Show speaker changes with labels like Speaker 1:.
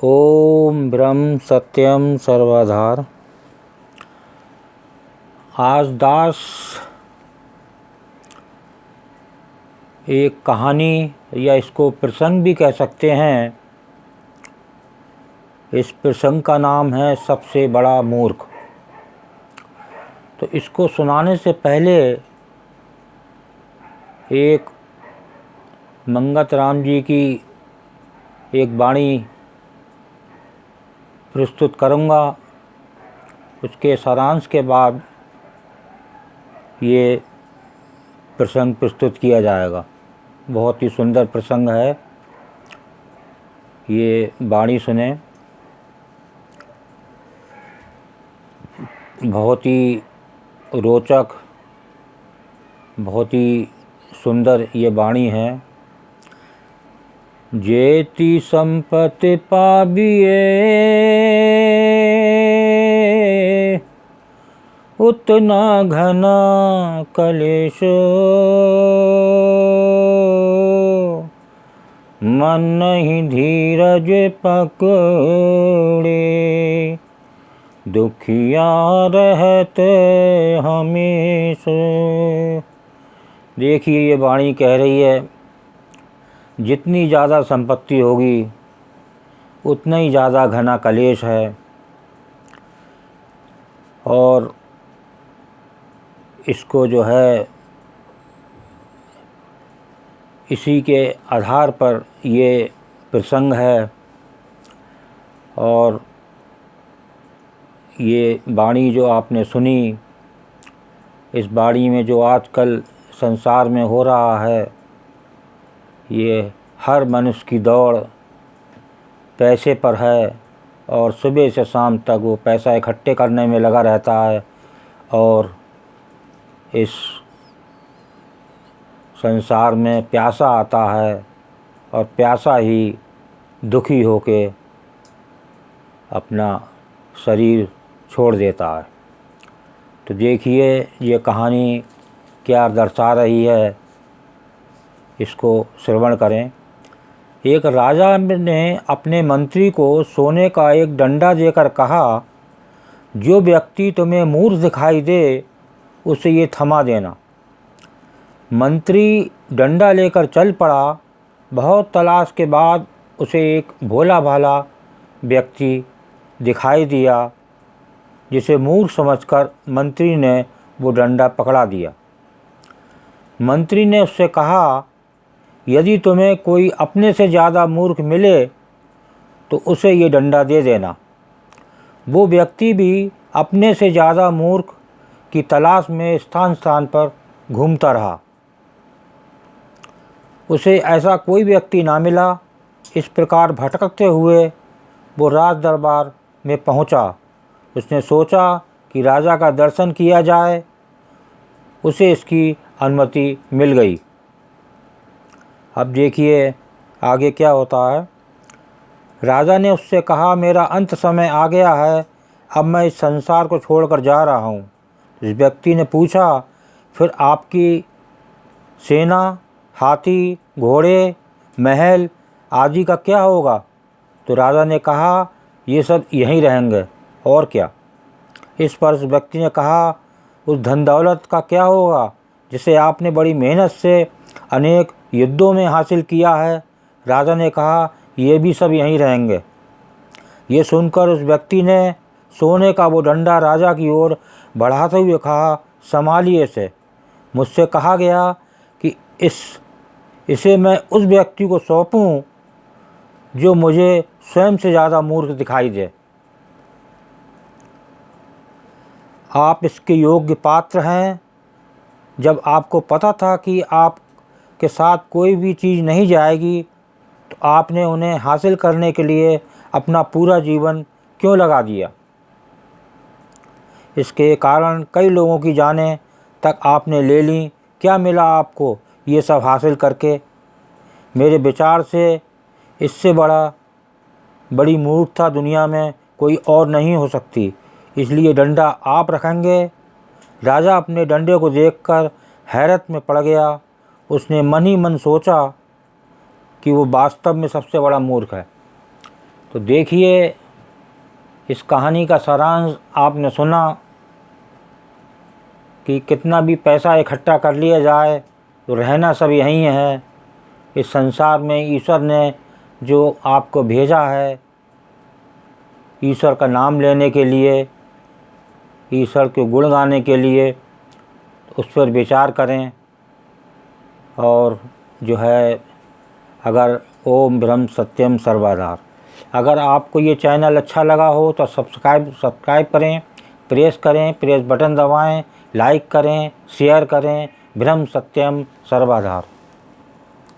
Speaker 1: ओम ब्रह्म सत्यम सर्वधार। आज दास एक कहानी या इसको प्रसंग भी कह सकते हैं। इस प्रसंग का नाम है सबसे बड़ा मूर्ख। तो इसको सुनाने से पहले एक मंगत राम जी की एक वाणी प्रस्तुत करूँगा। उसके सारांश के बाद ये प्रसंग प्रस्तुत किया जाएगा। बहुत ही सुंदर प्रसंग है, ये वाणी सुने। बहुत ही रोचक, बहुत ही सुंदर ये वाणी है। जेती संपत्ति पाबिए उतना घना कलेश, मन नहीं धीरज पकड़े, दुखिया रहते हमेशा। देखिए ये वाणी कह रही है, जितनी ज़्यादा संपत्ति होगी उतना ही ज़्यादा घना कलेश है। और इसको जो है इसी के आधार पर ये प्रसंग है। और ये वाणी जो आपने सुनी, इस वाणी में जो आजकल संसार में हो रहा है, ये हर मनुष्य की दौड़ पैसे पर है और सुबह से शाम तक वो पैसा इकट्ठे करने में लगा रहता है। और इस संसार में प्यासा आता है और प्यासा ही दुखी होके अपना शरीर छोड़ देता है। तो देखिए ये कहानी क्या दर्शा रही है, इसको श्रवण करें। एक राजा ने अपने मंत्री को सोने का एक डंडा देकर कहा, जो व्यक्ति तुम्हें मूर्ख दिखाई दे उसे ये थमा देना। मंत्री डंडा लेकर चल पड़ा। बहुत तलाश के बाद उसे एक भोला भाला व्यक्ति दिखाई दिया, जिसे मूर्ख समझकर मंत्री ने वो डंडा पकड़ा दिया। मंत्री ने उससे कहा, यदि तुम्हें कोई अपने से ज़्यादा मूर्ख मिले तो उसे ये डंडा दे देना। वो व्यक्ति भी अपने से ज़्यादा मूर्ख की तलाश में स्थान स्थान पर घूमता रहा। उसे ऐसा कोई व्यक्ति ना मिला। इस प्रकार भटकते हुए वो राज दरबार में पहुंचा। उसने सोचा कि राजा का दर्शन किया जाए। उसे इसकी अनुमति मिल गई। अब देखिए आगे क्या होता है। राजा ने उससे कहा, मेरा अंत समय आ गया है, अब मैं इस संसार को छोड़कर जा रहा हूँ। इस व्यक्ति ने पूछा, फिर आपकी सेना, हाथी, घोड़े, महल आदि का क्या होगा? तो राजा ने कहा, ये सब यहीं रहेंगे, और क्या। इस पर उस व्यक्ति ने कहा, उस धन दौलत का क्या होगा जिसे आपने बड़ी मेहनत से अनेक युद्धों में हासिल किया है? राजा ने कहा, ये भी सब यहीं रहेंगे। ये सुनकर उस व्यक्ति ने सोने का वो डंडा राजा की ओर बढ़ाते हुए कहा, संभालिए इसे। मुझसे कहा गया कि इसे मैं उस व्यक्ति को सौंपूं जो मुझे स्वयं से ज़्यादा मूर्ख दिखाई दे। आप इसके योग्य पात्र हैं। जब आपको पता था कि आपके साथ कोई भी चीज़ नहीं जाएगी, तो आपने उन्हें हासिल करने के लिए अपना पूरा जीवन क्यों लगा दिया? इसके कारण कई लोगों की जानें तक आपने ले ली। क्या मिला आपको ये सब हासिल करके? मेरे विचार से इससे बड़ी मूर्खता दुनिया में कोई और नहीं हो सकती। इसलिए डंडा आप रखेंगे? राजा अपने डंडे को देखकर हैरत में पड़ गया। उसने मन ही मन सोचा कि वो वास्तव में सबसे बड़ा मूर्ख है। तो देखिए, इस कहानी का सारांश आपने सुना कि कितना भी पैसा इकट्ठा कर लिया जाए तो रहना सब यहीं है। इस संसार में ईश्वर ने जो आपको भेजा है, ईश्वर का नाम लेने के लिए, ईश्वर के गुण गाने के लिए, उस पर विचार करें। और जो है, अगर ओम ब्रह्म सत्यम सर्वधार, अगर आपको ये चैनल अच्छा लगा हो तो सब्सक्राइब करें, प्रेस बटन दबाएं, लाइक करें, शेयर करें। ब्रह्म सत्यम सर्वधार।